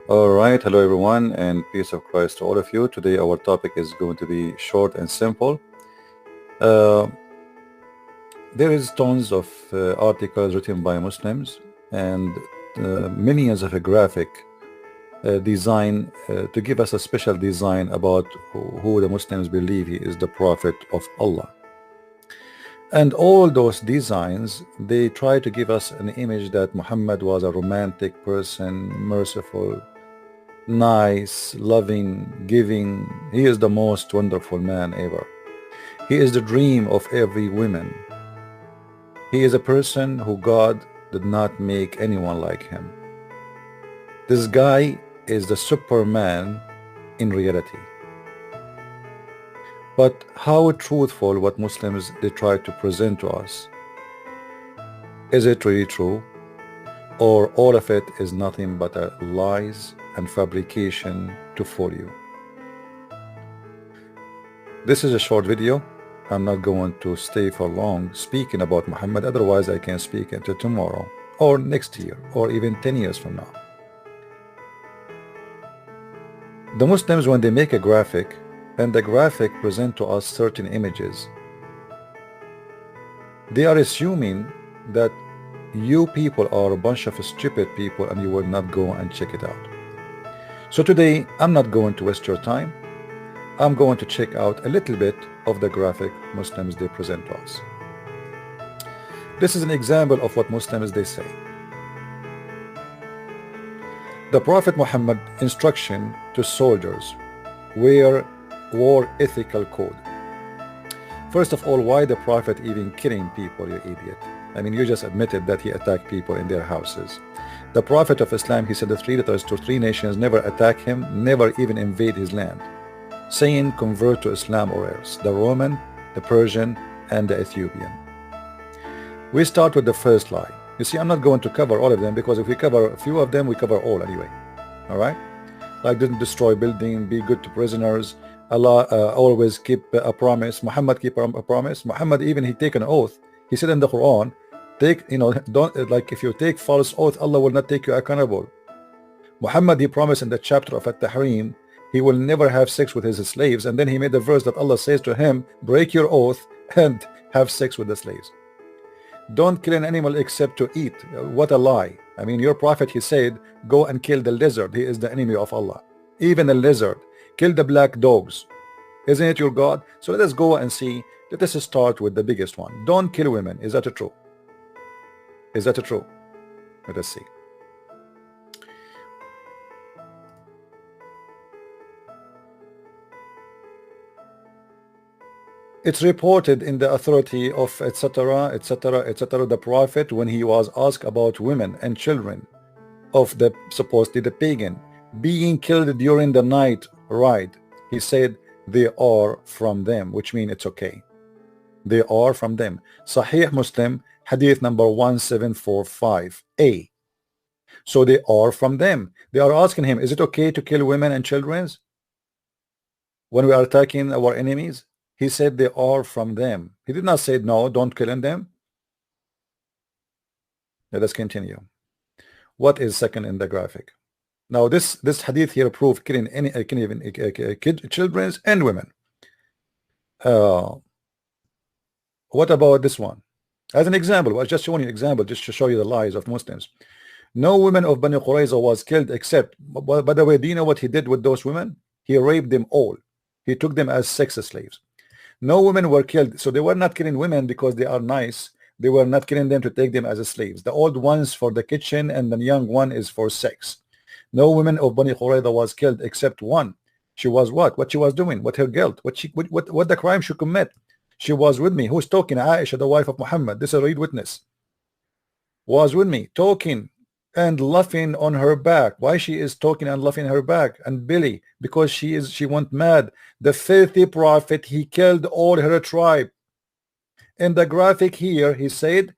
All right, hello everyone, and peace of Christ to all of you. Today, our topic is going to be short and simple. Uh, there is tons of articles written by Muslims and millions of a graphic design to give us a special design about who the Muslims believe he is the Prophet of Allah. And all those designs, they try to give us an image that Muhammad was a romantic person, merciful, nice, loving, giving. He is the most wonderful man ever. He is the dream of every woman. He is a person who God did not make anyone like him. This guy is the Superman in reality. But how truthful what Muslims they try to present to us? Is it really true? Or all of it is nothing but a lies and fabrication to fool you? This is a short video. I'm not going to stay for long speaking about Muhammad, otherwise I can speak until tomorrow or next year or even 10 years from now. The Muslims, when they make a graphic, and the graphic present to us certain images, they are assuming that you people are a bunch of stupid people and you will not go and check it out. So today, I'm not going to waste your time. I'm going to check out a little bit of the graphic Muslims they present to us. This is an example of what Muslims they say. The Prophet Muhammad instruction to soldiers were war ethical code. First of all, why the Prophet even killing people, you idiot? I mean, you just admitted that he attacked people in their houses. The Prophet of Islam, he said the three letters to three nations, never attack him, never even invade his land, saying convert to Islam or else. The Roman, the Persian, and the Ethiopian. We start with the first lie. You see, I'm not going to cover all of them because if we cover a few of them, we cover all anyway. All right? Like didn't destroy building, be good to prisoners, Allah always keep a promise, Muhammad keep a promise. Muhammad even he take an oath. He said in the Qur'an, don't like if you take false oath, Allah will not take you accountable. Muhammad he promised in the chapter of At-Tahrim, he will never have sex with his slaves, and then he made the verse that Allah says to him, break your oath and have sex with the slaves. Don't kill an animal except to eat. What a lie. I mean, your prophet, he said, go and kill the lizard. He is the enemy of Allah. Even the lizard. Kill the black dogs. Isn't it your God? So let us go and see. Let us start with the biggest one. Don't kill women. Is that true? Is that true? Let us see. It's reported in the authority of etc., etc., etc., the Prophet, when he was asked about women and children of the supposedly the pagan being killed during the night ride, he said they are from them, which means it's okay. They are from them. Sahih Muslim, hadith number 1745a. So they are from them. They are asking him, is it okay to kill women and children when we are attacking our enemies? He said they are from them. He did not say no, don't kill them. Let us continue. What is second in the graphic? Now this hadith here prove killing any children and women. What about this one? As an example, I was just showing you an example just to show you the lies of Muslims. No woman of Bani Qurayza was killed except, by the way, do you know what he did with those women? He raped them all. He took them as sex slaves. No women were killed, so they were not killing women because they are nice. They were not killing them to take them as slaves. The old ones for the kitchen and the young one is for sex. No woman of Bani Qurayza was killed except one. She was what? What she was doing? What her guilt? What the crime she commit? She was with me. Who's talking? Aisha, the wife of Muhammad. This is a read witness. Was with me, talking and laughing on her back. Why she is talking and laughing her back? And Billy, because she went mad. The filthy prophet, he killed all her tribe. In the graphic here, he said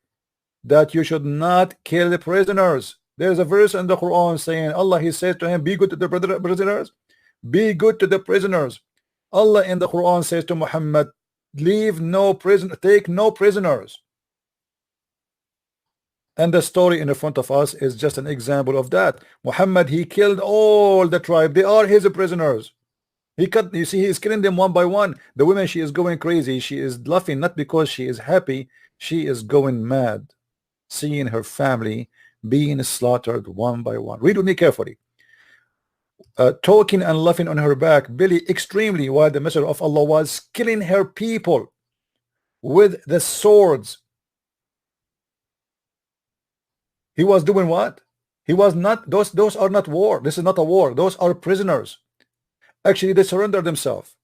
that you should not kill the prisoners. There's a verse in the Quran saying, Allah, he says to him, be good to the prisoners. Be good to the prisoners. Allah in the Quran says to Muhammad, leave no prisoner, take no prisoners. And the story in front of us is just an example of that. Muhammad, he killed all the tribe. They are his prisoners. He cut, you see, he is killing them one by one. The woman, she is going crazy. She is laughing not because she is happy. She is going mad, seeing her family being slaughtered one by one. Read with me carefully. Talking and laughing on her back, Billy extremely, while the messenger of Allah was killing her people with the swords. He was doing what? He was not, those are not war. This is not a war. Those are prisoners. Actually, they surrendered themselves.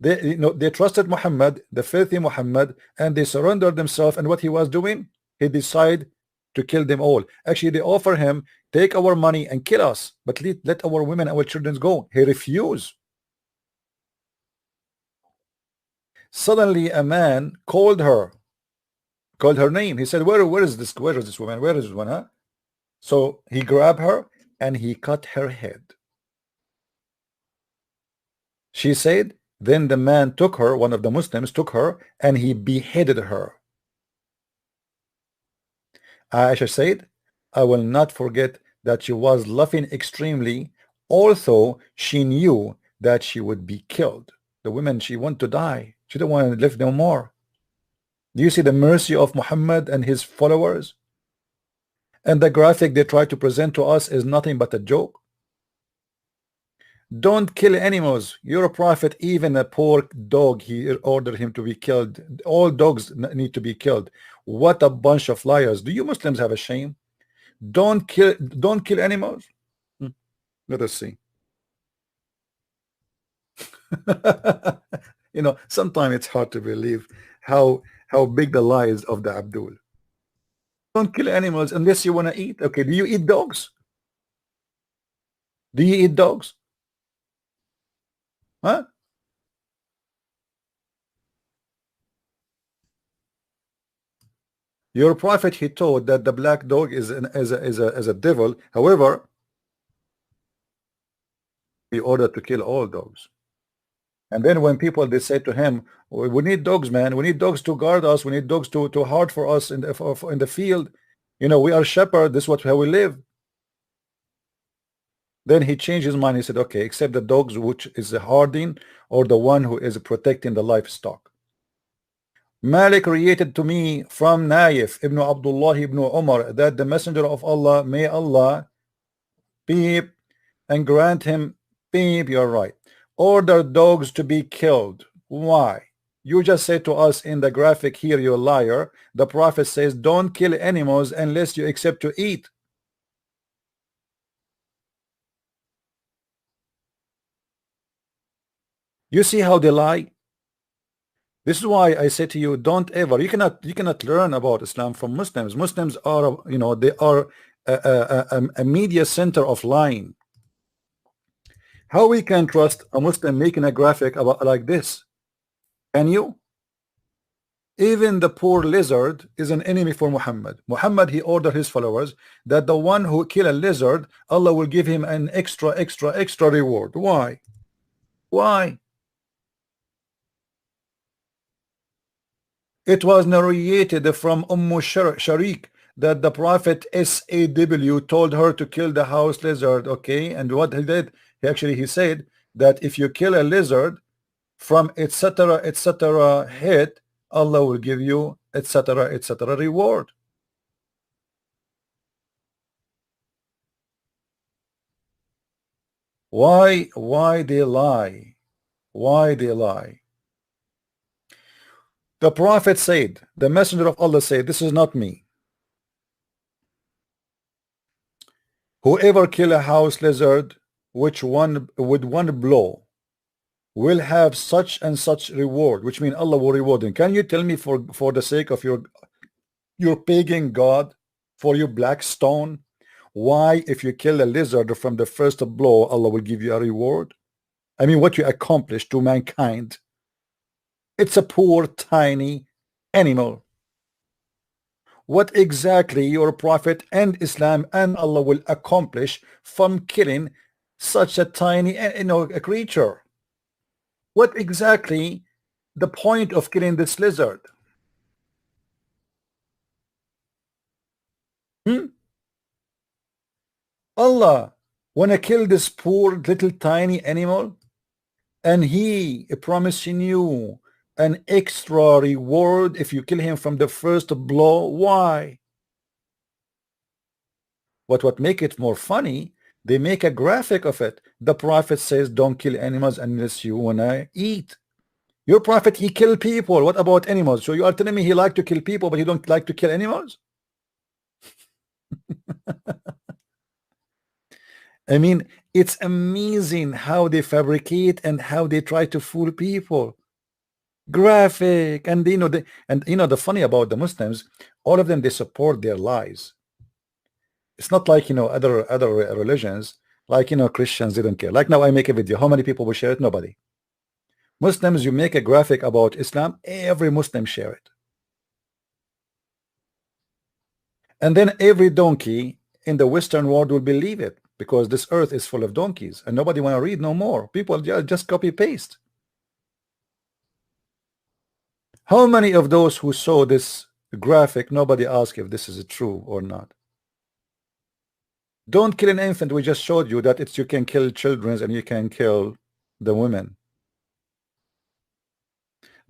They trusted Muhammad, the filthy Muhammad, and they surrendered themselves. And what he was doing, he decided to kill them all. Actually, they offer him, take our money and kill us, but let our women, our children go. He refused. Suddenly, a man called her name. He said, where is this woman? Where is this one? Huh? So he grabbed her and he cut her head. She said, then the man took her, one of the Muslims took her, and he beheaded her. Aisha said, I will not forget that she was laughing extremely, although she knew that she would be killed. The woman, she wanted to die. She didn't want to live no more. Do you see the mercy of Muhammad and his followers? And the graphic they try to present to us is nothing but a joke. Don't kill animals. You're a prophet. Even a poor dog, he ordered him to be killed. All dogs need to be killed. What a bunch of liars. Do you Muslims have a shame? Don't kill animals. Let us see. You know, sometimes it's hard to believe how big the lies of the Abdul. Don't kill animals unless you want to eat. Okay, do you eat dogs? Do you eat dogs? Huh? Your prophet, he taught that the black dog is a devil. However, he ordered to kill all dogs. And then when people, they say to him, we need dogs, man. We need dogs to guard us. We need dogs to hard for us in the field. You know, we are shepherd. This is how we live. Then he changed his mind. He said, okay, except the dogs which is the harding or the one who is protecting the livestock. Malik related to me from Naif ibn Abdullah ibn Umar that the messenger of Allah, may Allah beep and grant him beep, you're right, order dogs to be killed. Why? You just said to us in the graphic here, you liar. The prophet says don't kill animals unless you accept to eat. You see how they lie? This is why I say to you, don't ever, you cannot learn about Islam from Muslims. Muslims are, you know, they are a media center of lying. How we can trust a Muslim making a graphic about like this? Can you? Even the poor lizard is an enemy for Muhammad. Muhammad, he ordered his followers that the one who kill a lizard, Allah will give him an extra reward. Why? Why? It was narrated from Sharik that the prophet SAW told her to kill the house lizard. Okay, and what he did, he said that if you kill a lizard from etc hit, Allah will give you etc reward. Why they lie? Why they lie? The prophet said, the messenger of Allah said, this is not me. Whoever kill a house lizard, which one with one blow, will have such and such reward, which means Allah will reward him. Can you tell me for the sake of your pagan God, for your black stone, why if you kill a lizard from the first blow, Allah will give you a reward? I mean, what you accomplished to mankind. It's a poor tiny animal. What exactly your prophet and Islam and Allah will accomplish from killing such a tiny, a creature? What exactly the point of killing this lizard? Hmm? Allah wanna kill this poor little tiny animal, and he promising you an extra reward if you kill him from the first blow. Why? But what make it more funny, they make a graphic of it. The prophet says don't kill animals unless you wanna eat. Your prophet, he kill people. What about animals? So you are telling me he like to kill people but he don't like to kill animals? I mean, it's amazing how they fabricate and how they try to fool people. Graphic, and the funny about the Muslims, all of them, they support their lies. It's not like other religions, like Christians, they don't care. Like now I make a video, how many people will share it? Nobody. Muslims, you make a graphic about Islam, every Muslim share it, and then every donkey in the Western world will believe it, because this earth is full of donkeys and nobody want to read no more. People just copy paste. How many of those who saw this graphic, nobody asked if this is true or not? Don't kill an infant. We just showed you that you can kill children and you can kill the women.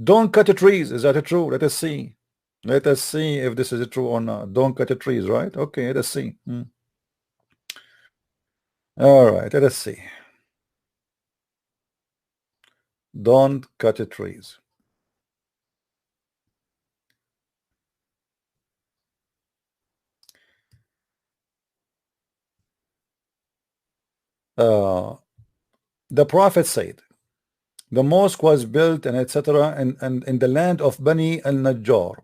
Don't cut the trees. Is that true? Let us see. Let us see if this is true or not. Don't cut the trees, right? Okay, let us see. All right, let us see. Don't cut the trees. The prophet said, the mosque was built and etc. and in the land of Bani al-Najjar,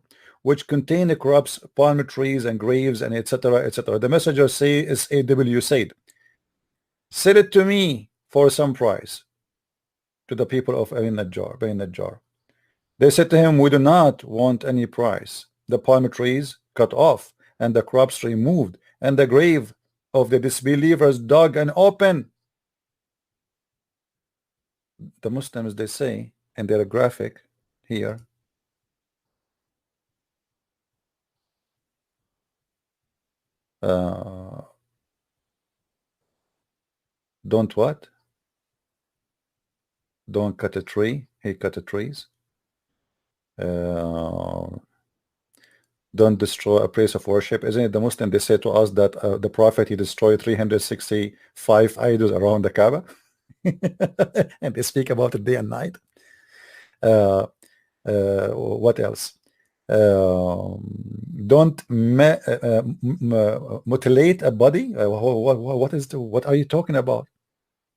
which contain crops, palm trees and graves and etc. etc. The messenger is AW said, sell it to me for some price, to the people of Bani Najjar. They said to him, we do not want any price. The palm trees cut off and the crops removed and the grave of the disbelievers dug and open. The Muslims, they say in their graphic here, don't what? Don't cut a tree. He cut the trees. Don't destroy a place of worship. Isn't it the Muslim, they say to us that the prophet, he destroyed 365 idols around the Kaaba? And they speak about it day and night. What else? Don't mutilate a body. What are you talking about?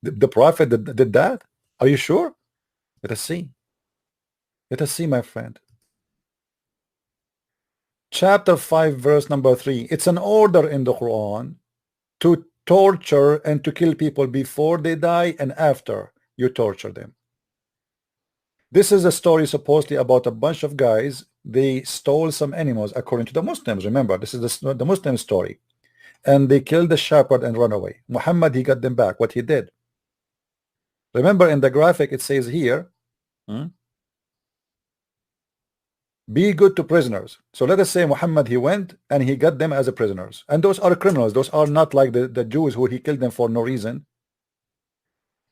The prophet did that? Are you sure? Let us see. Let us see, my friend. Chapter 5, verse number 3. It's an order in the Quran to torture and to kill people before they die and after you torture them. This is a story supposedly about a bunch of guys. They stole some animals according to the Muslims. Remember, this is the Muslim story. And they killed the shepherd and run away. Muhammad, he got them back. What he did. Remember in the graphic it says here, be good to prisoners. So let us say Muhammad, he went and he got them as a prisoners. And those are criminals. Those are not like the Jews who he killed them for no reason.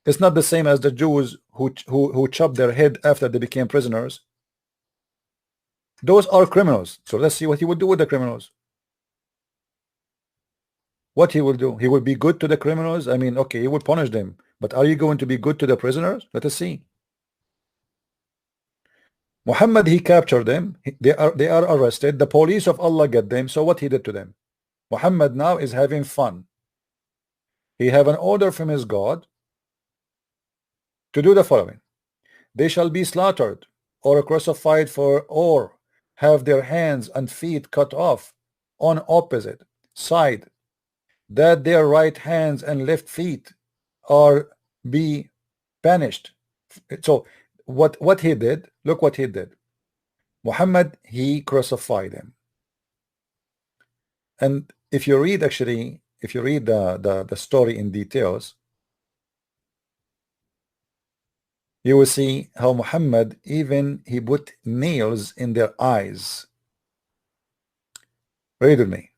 It's not the same as the Jews who chopped their head after they became prisoners. Those are criminals. So let's see what he would do with the criminals. What he will do? He will be good to the criminals. I mean, okay, he will punish them. But are you going to be good to the prisoners? Let us see. Muhammad, he captured them. They are arrested. The police of Allah get them. So what he did to them? Muhammad now is having fun. He have an order from his God to do the following. They shall be slaughtered or crucified or have their hands and feet cut off on opposite side, that their right hands and left feet are be banished. So what he did, look what he did. Muhammad, he crucified him. And if you read the story in details, you will see how Muhammad, even he put nails in their eyes. Read with me.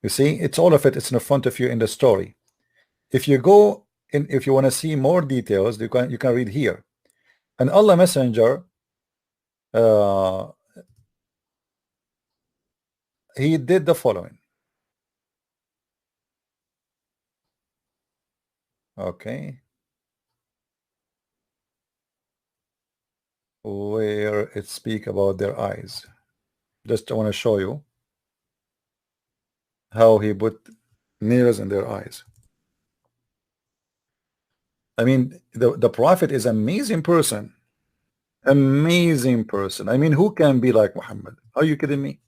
You see, it's all of it. It's in front of you in the story. If you go in, if you want to see more details, you can read here. And Allah Messenger, uh, he did the following. Okay, where it speak about their eyes. Just want to show you how he put nails in their eyes. I mean, the Prophet is an amazing person. Amazing person. I mean, who can be like Muhammad? Are you kidding me?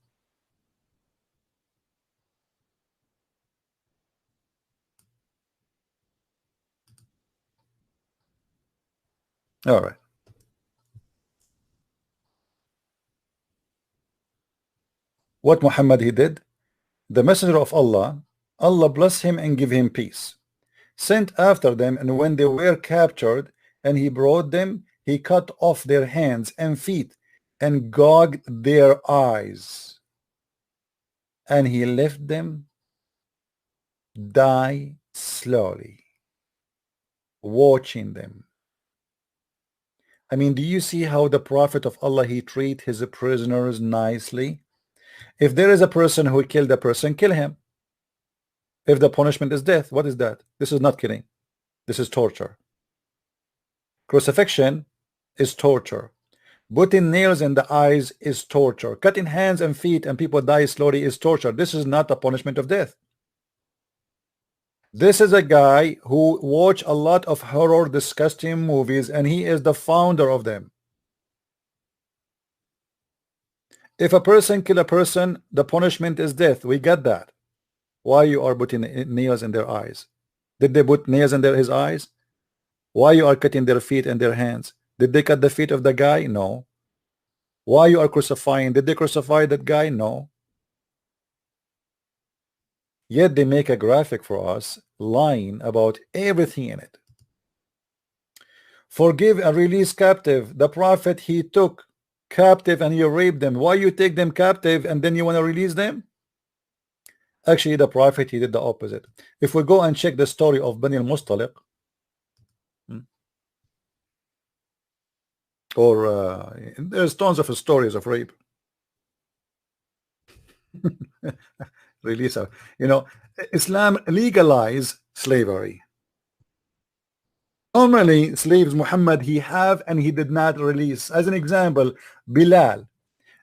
All right. What Muhammad he did? The messenger of Allah, Allah bless him and give him peace, sent after them, and when they were captured and he brought them, he cut off their hands and feet and gouged their eyes, and he left them die slowly, watching them. I mean, do you see how the Prophet of Allah, he treat his prisoners nicely? If there is a person who killed a person, kill him. If the punishment is death, what is that? This is not killing. This is torture. Crucifixion is torture. Putting nails in the eyes is torture. Cutting hands and feet and people die slowly is torture. This is not a punishment of death. This is a guy who watch a lot of horror, disgusting movies, and he is the founder of them. If a person kill a person, the punishment is death. We get that. Why you are putting nails in their eyes? Did they put nails in his eyes? Why you are cutting their feet and their hands? Did they cut the feet of the guy? No. Why you are crucifying? Did they crucify that guy? No. Yet they make a graphic for us lying about everything in it. Forgive and release captive. The Prophet, he took captive and you raped them. Why you take them captive and then you want to release them? Actually, the Prophet, he did the opposite. If we go and check the story of Bani al-Mustaliq, or there's tons of stories of rape. Release, you know, Islam legalized slavery. Normally, slaves Muhammad he have and he did not release. As an example, Bilal,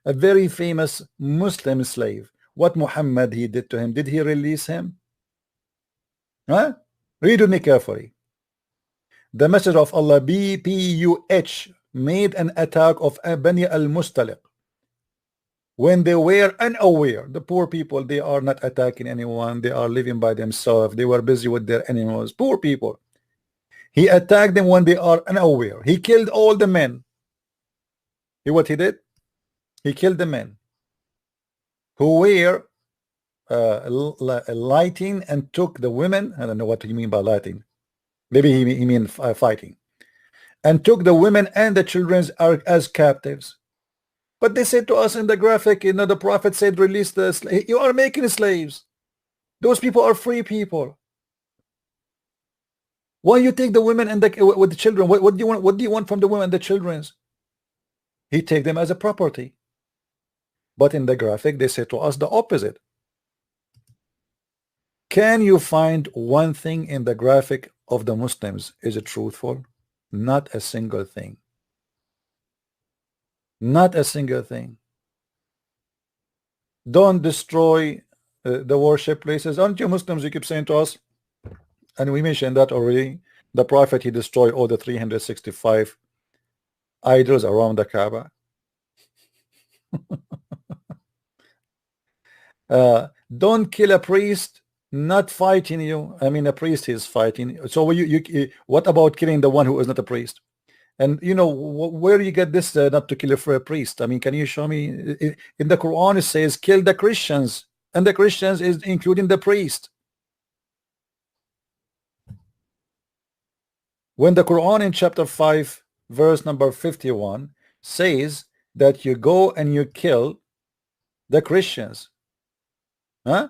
a very famous Muslim slave. What Muhammad he did to him? Did he release him? Huh? Read with me carefully. The Messenger of Allah, BPUH, made an attack of Bani al-Mustaliq when they were unaware. The poor people, they are not attacking anyone. They are living by themselves. They were busy with their animals. Poor people. He attacked them when they are unaware. He killed all the men. See what he did? He killed the men who were lighting and took the women. I don't know what you mean by lighting. Maybe he mean fighting. And took the women and the children as captives. But they said to us in the graphic, you know, the Prophet said, release the slaves. You are making slaves. Those people are free people. Why you take the women and with the children? What do you want? What do you want from the women and the children? He take them as a property. But in the graphic, they say to us the opposite. Can you find one thing in the graphic of the Muslims? Is it truthful? Not a single thing. Not a single thing. Don't destroy the worship places. Aren't you Muslims? You keep saying to us, and we mentioned that already. The Prophet, he destroyed all the 365 idols around the Kaaba. Don't kill a priest not fighting you. I mean, a priest is fighting. So what about killing the one who is not a priest? And you know, where you get this not to kill a priest? I mean, can you show me? In the Quran it says kill the Christians, and the Christians is including the priest. When the Quran in chapter 5 verse number 51 says that you go and you kill the Christians, huh?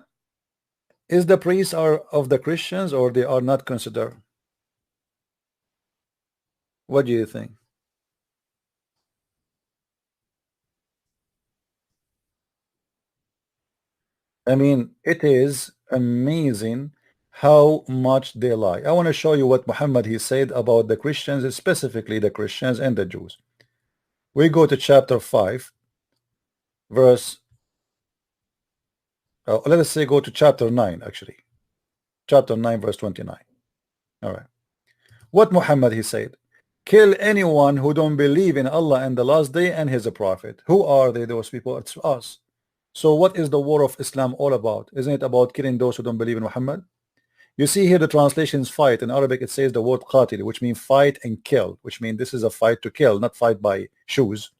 Is the priests are of the Christians or they are not considered? What do you think? I mean, it is amazing how much they lie. I want to show you what Muhammad he said about the Christians, specifically the Christians and the Jews. We go to chapter 5, verse, let us say go to chapter 9, actually. Chapter 9, verse 29. All right. What Muhammad he said? Kill anyone who don't believe in Allah and the last day and his prophet. Who are they, those people? It's us. So what is the war of Islam all about? Isn't it about killing those who don't believe in Muhammad? You see here the translations fight. In Arabic it says the word qatil, which means fight and kill, which means this is a fight to kill, not fight by shoes.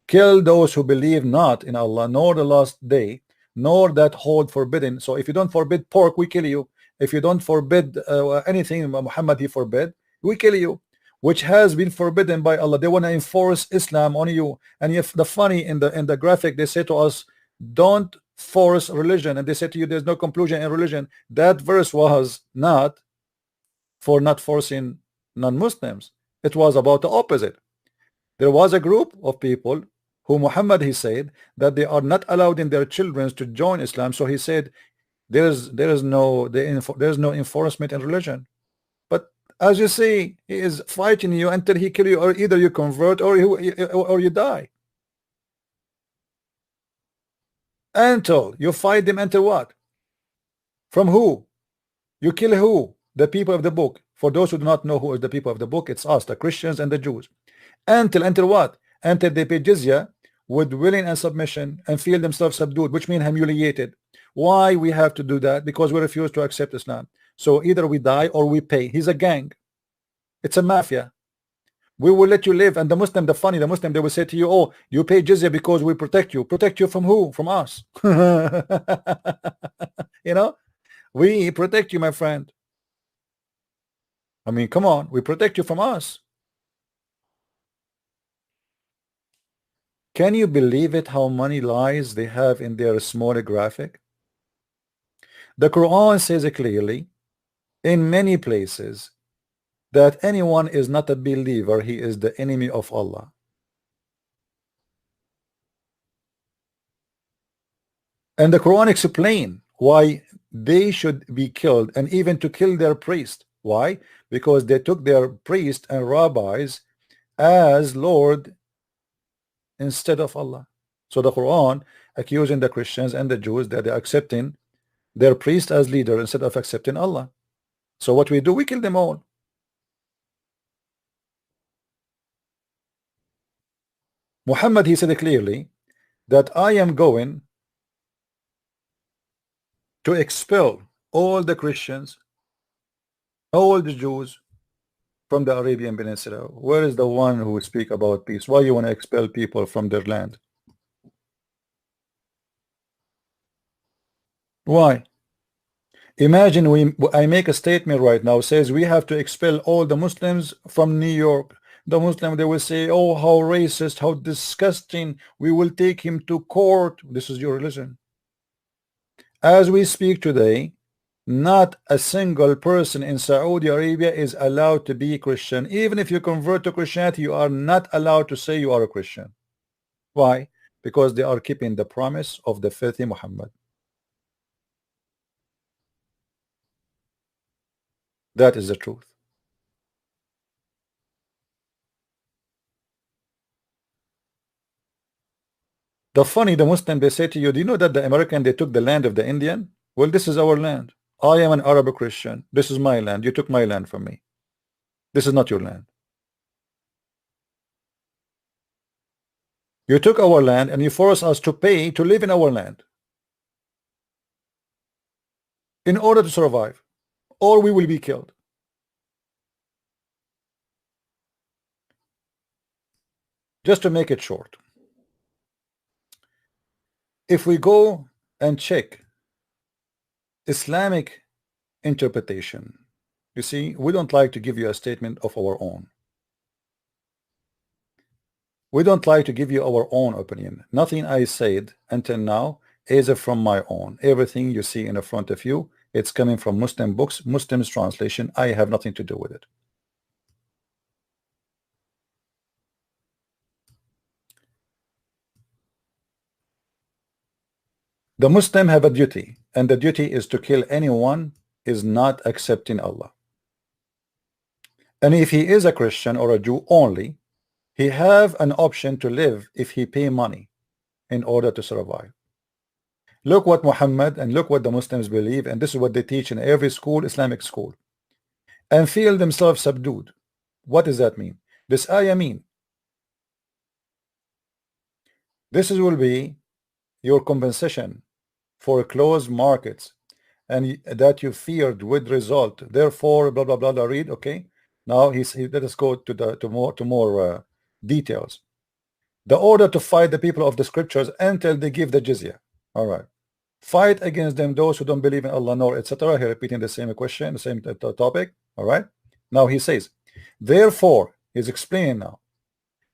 Kill those who believe not in Allah, nor the last day, nor that hold forbidden. So if you don't forbid pork, we kill you. If you don't forbid anything Muhammad he forbid, we kill you, which has been forbidden by Allah. They want to enforce Islam on you. And if the funny in the graphic, they say to us, don't force religion, and they say to you there's no conclusion in religion. That verse was not for not forcing non-Muslims. It was about the opposite. There was a group of people who Muhammad he said that they are not allowed in their children to join Islam. So he said there's no enforcement in religion. But as you see, he is fighting you until he kill you, or either you convert or you die. Until you fight them until what? From who? You kill who? The people of the book. For those who do not know who is the people of the book, it's us, the Christians and the Jews. Until what? Until they pay jizya with willing and submission and feel themselves subdued, which means humiliated. Why we have to do that? Because we refuse to accept Islam. So either we die or we pay. He's a gang. It's a mafia. We will let you live. And the Muslim, the Muslim, they will say to you, oh, you pay jizya because we protect you. Protect you from who? From us. You know, we protect you, my friend. I mean, come on, we protect you from us. Can you believe it, how many lies they have in their small graphic? The Quran says it clearly in many places that anyone is not a believer, he is the enemy of Allah. And the Quran explain why they should be killed, and even to kill their priest. Why? Because they took their priests and rabbis as Lord instead of Allah. So the Quran accusing the Christians and the Jews that they're accepting their priest as leader instead of accepting Allah. So what we do, we kill them all. Muhammad he said clearly that I am going to expel all the Christians, all the Jews from the Arabian Peninsula. Where is the one who would speak about peace? Why you want to expel people from their land? Why? Imagine I make a statement right now says we have to expel all the Muslims from New York. The Muslim, they will say, oh, how racist, how disgusting, we will take him to court. This is your religion. As we speak today, not a single person in Saudi Arabia is allowed to be Christian. Even if you convert to Christianity, you are not allowed to say you are a Christian. Why? Because they are keeping the promise of the filthy Muhammad. That is the truth. The Muslim, they say to you, do you know that the American, they took the land of the Indian? Well, this is our land. I am an Arab Christian. This is my land. You took my land from me. This is not your land. You took our land and you forced us to pay to live in our land in order to survive, or we will be killed. Just to make it short, if we go and check Islamic interpretation, you see, we don't like to give you a statement of our own. We don't like to give you our own opinion. Nothing I said until now is from my own. Everything you see in the front of you, it's coming from Muslim books, Muslim's translation. I have nothing to do with it. The Muslim have a duty, and the duty is to kill anyone is not accepting Allah. And if he is a Christian or a Jew only, he have an option to live if he pay money in order to survive. Look what Muhammad and look what the Muslims believe, and this is what they teach in every school, Islamic school, and feel themselves subdued. What does that mean? This ayah mean this will be your compensation for closed markets and that you feared would result. Therefore, blah blah blah. blah read, okay. Now let us go to more details. The order to fight the people of the scriptures until they give the jizya. All right. Fight against them, those who don't believe in Allah nor etc. He repeating the same question, the same topic. All right. Now he says, therefore, he's explaining now.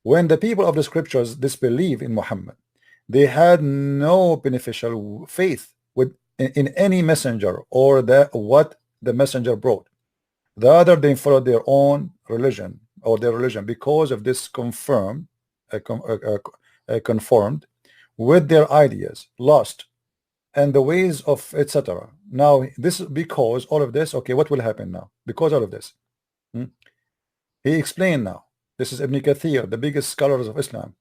When the people of the scriptures disbelieve in Muhammad, they had no beneficial faith in any messenger or what the messenger brought. Rather, they followed their own religion or their religion because of this conformed with their ideas, lost, and the ways of etc. Now, this because all of this, okay, what will happen now? Because all of this, he explained now. This is Ibn Kathir, the biggest scholars of Islam.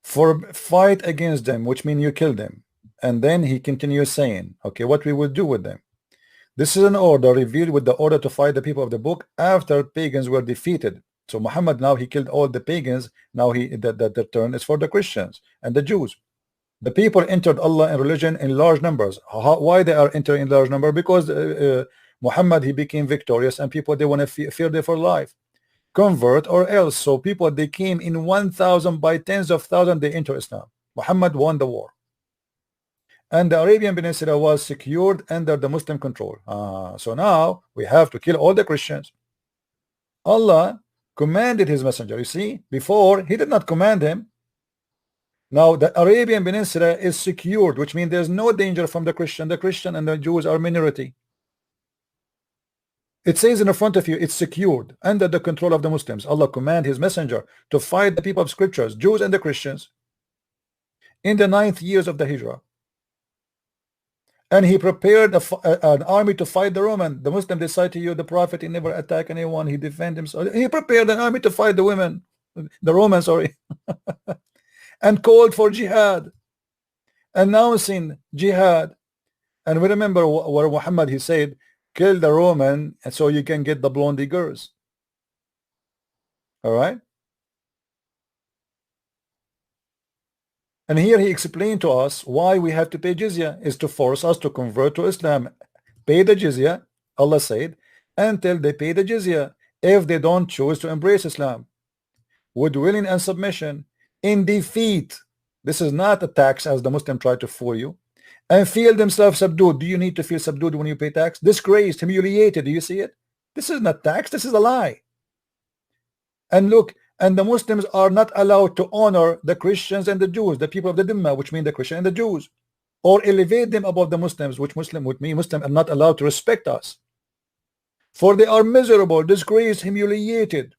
For fight against them, which means you kill them. And then he continues saying, okay, what we will do with them. This is an order revealed with the order to fight the people of the book after pagans were defeated. So Muhammad now he killed all the pagans. Now the turn is for the Christians and the Jews. The people entered Allah and religion in large numbers. Why they are entering in large number? Because Muhammad he became victorious and people they want to fear there for life. Convert or else. So people they came in 1,000 by tens of thousands they enter Islam. Muhammad won the war. And the Arabian Peninsula was secured under the Muslim control. So now we have to kill all the Christians. Allah commanded his messenger. You see, before he did not command him. Now the Arabian Peninsula is secured, which means there's no danger from the Christian. The Christian and the Jews are minority. It says in the front of you, it's secured under the control of the Muslims. Allah command his messenger to fight the people of scriptures, Jews and the Christians, in the 9th years of the Hijrah. And he prepared an army to fight the Roman. The Muslim decide to you, the Prophet, he never attacked anyone. He defended himself. He prepared an army to fight the women, the Romans, sorry, and called for jihad, announcing jihad. And we remember where Muhammad, he said, kill the Roman and so you can get the blondie girls. All right. And here he explained to us why we have to pay jizya is to force us to convert to Islam. Pay the jizya, Allah said, until they pay the jizya. If they don't choose to embrace Islam with willing and submission in defeat, this is not a tax as the Muslim tried to fool you, and feel themselves subdued. Do you need to feel subdued when you pay tax? Disgraced, humiliated. Do you see it? This is not tax. This is a lie. And look, and the Muslims are not allowed to honor the Christians and the Jews, the people of the Dhimma, which mean the Christian and the Jews, or elevate them above the Muslims, which Muslim would mean Muslims are not allowed to respect us. For they are miserable, disgraced, humiliated.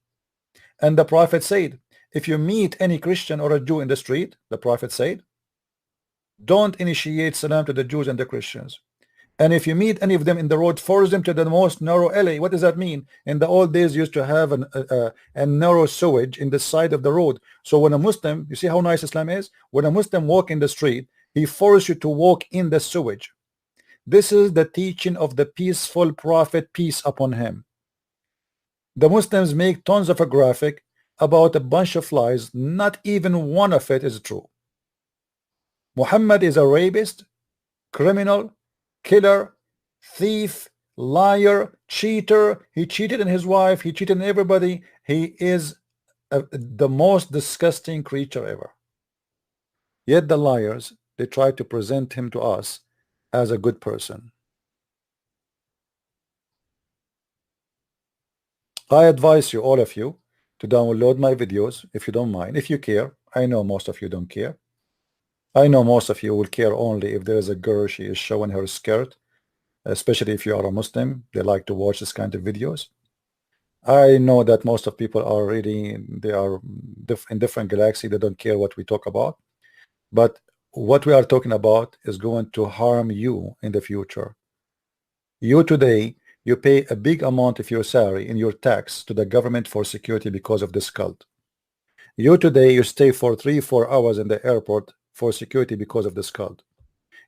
And the Prophet said, if you meet any Christian or a Jew in the street, the Prophet said, don't initiate salam to the Jews and the Christians. And if you meet any of them in the road, force them to the most narrow alley. What does that mean? In the old days, used to have a narrow sewage in the side of the road. So when a Muslim, you see how nice Islam is? When a Muslim walk in the street, he forces you to walk in the sewage. This is the teaching of the peaceful Prophet, peace upon him. The Muslims make tons of a graphic about a bunch of lies. Not even one of it is true. Muhammad is a rapist, criminal, killer, thief, liar, cheater. He cheated on his wife. He cheated on everybody. He is the most disgusting creature ever. Yet the liars, they try to present him to us as a good person. I advise you, all of you, to download my videos if you don't mind. If you care, I know most of you don't care. I know most of you will care only if there is a girl, she is showing her skirt, especially if you are a Muslim. They like to watch this kind of videos. I know that most of people are really, they are in different galaxy. They don't care what we talk about. But what we are talking about is going to harm you in the future. You today, you pay a big amount of your salary in your tax to the government for security because of this cult. You today, you stay for 3-4 hours in the airport for security because of this cult.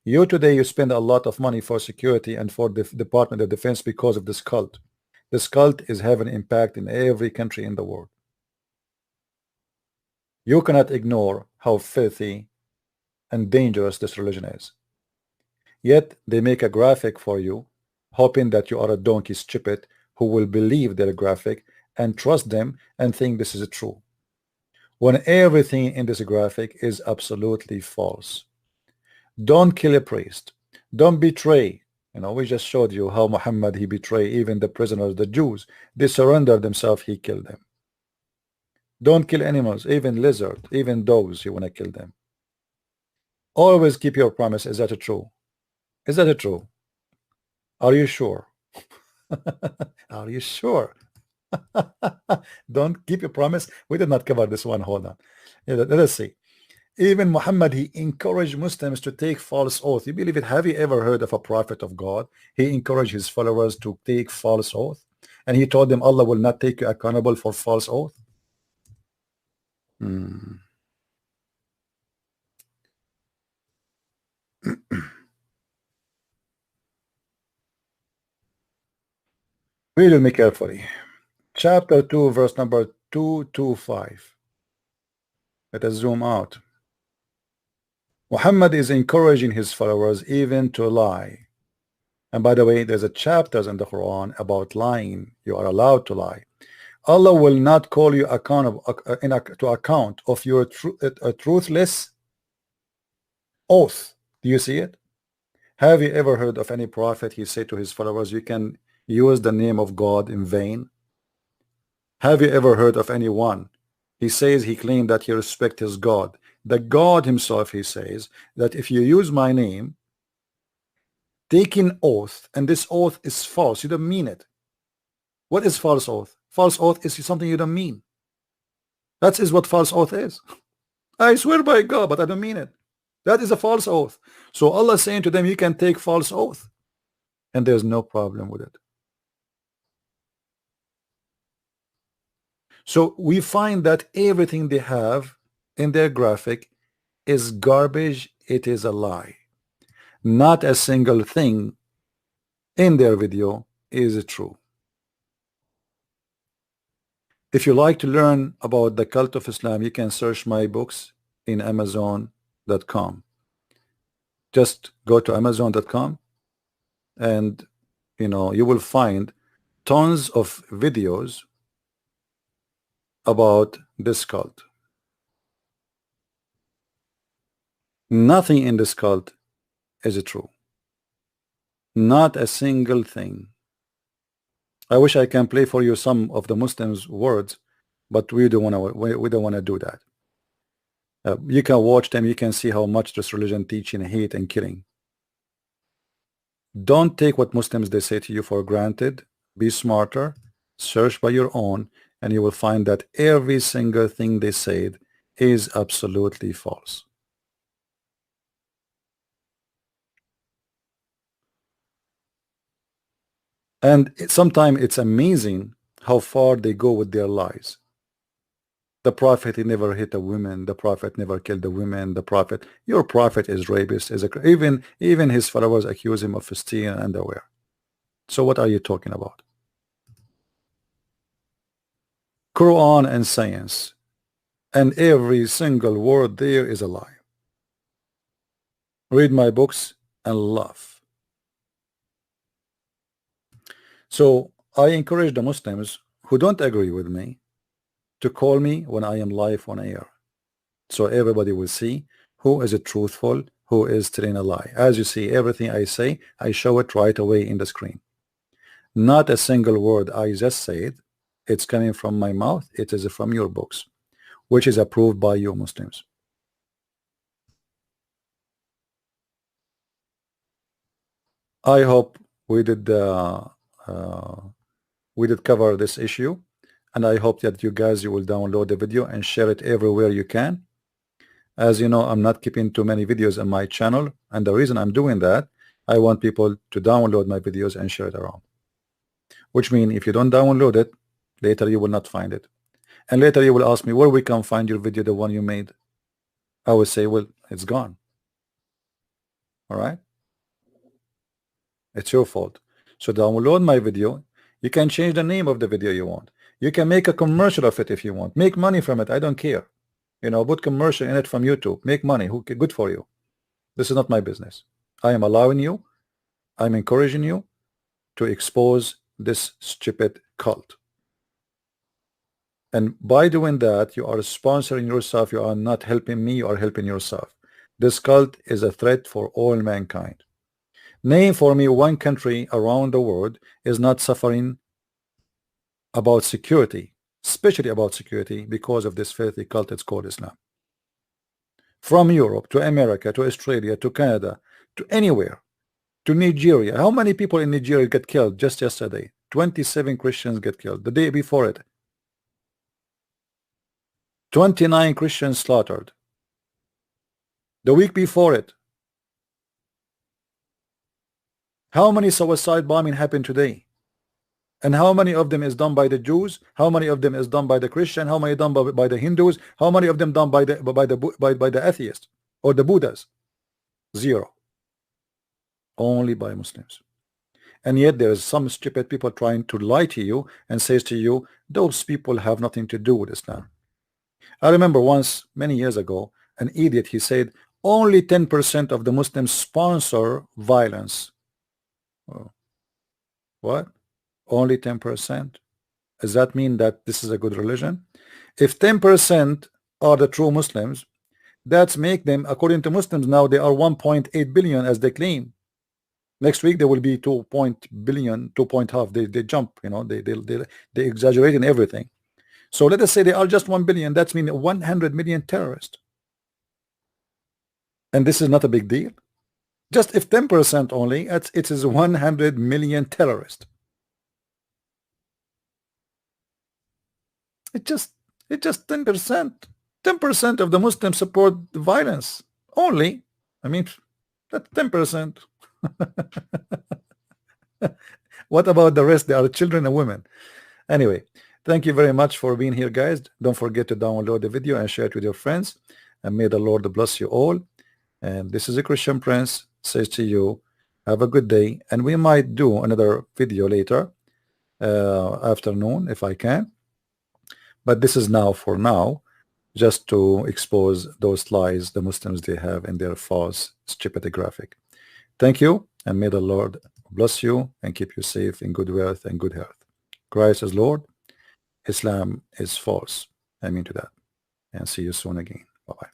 You today, you spend a lot of money for security and for the Department of Defense because of this cult. This cult is having impact in every country in the world. You cannot ignore how filthy and dangerous this religion is. Yet they make a graphic for you, hoping that you are a donkey stupid who will believe their graphic and trust them and think this is true, when everything in this graphic is absolutely false. Don't kill a priest. Don't betray. You know, we just showed you how Muhammad, he betrayed even the prisoners, the Jews. They surrendered themselves, he killed them. Don't kill animals, even lizards, even dogs, you want to kill them. Always keep your promise. Is that true? Is that true? Are you sure? Are you sure? Don't keep your promise. We did not cover this one. Hold on. Let us see. Even Muhammad, he encouraged Muslims to take false oath. You believe it? Have you ever heard of a prophet of God? He encouraged his followers to take false oath, and he told them Allah will not take you accountable for false oath. Read with me carefully. Chapter 2, verse number 225. Let us zoom out. Muhammad is encouraging his followers even to lie. And by the way, there's a chapters in the Quran about lying. You are allowed to lie. Allah will not call you accountable to account of your truthless oath. Do you see it? Have you ever heard of any prophet he said to his followers, you can use the name of God in vain? Have you ever heard of anyone he says he claimed that he respects his God? The God himself, he says that if you use my name, taking oath, and this oath is false, you don't mean it. What is false oath? False oath is something you don't mean. That is what false oath is. I swear by God, but I don't mean it. That is a false oath. So Allah is saying to them, you can take false oath, and there's no problem with it. So we find that everything they have in their graphic is garbage. It is a lie. Not a single thing in their video is true. If you like to learn about the cult of Islam, you can search my books in Amazon.com. Just go to Amazon.com and you will find tons of videos about this cult. Nothing in this cult is true. Not a single thing. I wish I can play for you some of the Muslims' words, but we don't want to do that. You can watch them. You can see how much this religion teaching hate and killing. Don't take what Muslims they say to you for granted. Be smarter. Search by your own, and you will find that every single thing they said is absolutely false. And sometimes it's amazing how far they go with their lies. The prophet, he never hit a woman. The prophet never killed a woman. The prophet, your prophet is rapist. Even his followers accuse him of stealing underwear. So what are you talking about? Qur'an and science, and every single word there is a lie. Read my books and laugh. So I encourage the Muslims who don't agree with me to call me when I am live on air, so everybody will see who is truthful, who is telling a lie. As you see, everything I say, I show it right away in the screen. Not a single word I just said, it's coming from my mouth. It is from your books, which is approved by you Muslims. I hope we did cover this issue, and I hope that you guys, you will download the video and share it everywhere you can. As you know, I'm not keeping too many videos on my channel, and the reason I'm doing that, I want people to download my videos and share it around. Which means if you don't download it, later you will not find it, and later you will ask me where we can find your video, the one you made. I will say, well, it's gone. All right, it's your fault. So download my video. You can change the name of the video you want. You can make a commercial of it if you want. Make money from it. I don't care. You know, put commercial in it from YouTube. Make money. Who good for you? This is not my business. I am allowing you. I'm encouraging you to expose this stupid cult. And by doing that, you are sponsoring yourself. You are not helping me. You are helping yourself. This cult is a threat for all mankind. Name for me one country around the world is not suffering about security, especially about security, because of this filthy cult. It's called Islam. From Europe to America to Australia to Canada to anywhere, to Nigeria. How many people in Nigeria get killed just yesterday? 27 Christians get killed. The day before it, 29 Christians slaughtered. The week before it, how many suicide bombing happened today? And how many of them is done by the Jews? How many of them is done by the Christian? How many done by the Hindus? How many of them done by the atheists or the Buddhas? Zero. Only by Muslims. And yet there is some stupid people trying to lie to you and says to you, those people have nothing to do with Islam. I remember once, many years ago, an idiot, he said, only 10% of the Muslims sponsor violence. Oh. What? Only 10%? Does that mean that this is a good religion? If 10% are the true Muslims, that's make them, according to Muslims now, they are 1.8 billion as they claim. Next week there will be 2 billion, 2.5. They jump, you know, they exaggerate in everything. So let us say they are just 1 billion. That's mean 100 million terrorists. And this is not a big deal. Just if 10% only, it is 100 million terrorists. It's just 10%. 10% of the Muslims support violence only. I mean, that's 10%. What about the rest? They are children and women. Anyway, thank you very much for being here, guys. Don't forget to download the video and share it with your friends. And may the Lord bless you all. And this is a Christian Prince says to you, have a good day. And we might do another video later, afternoon, if I can. But this is now for now, just to expose those lies the Muslims they have in their false, stupid graphic. Thank you, and may the Lord bless you and keep you safe in good wealth and good health. Christ is Lord. Islam is false. I mean to that. And see you soon again. Bye-bye.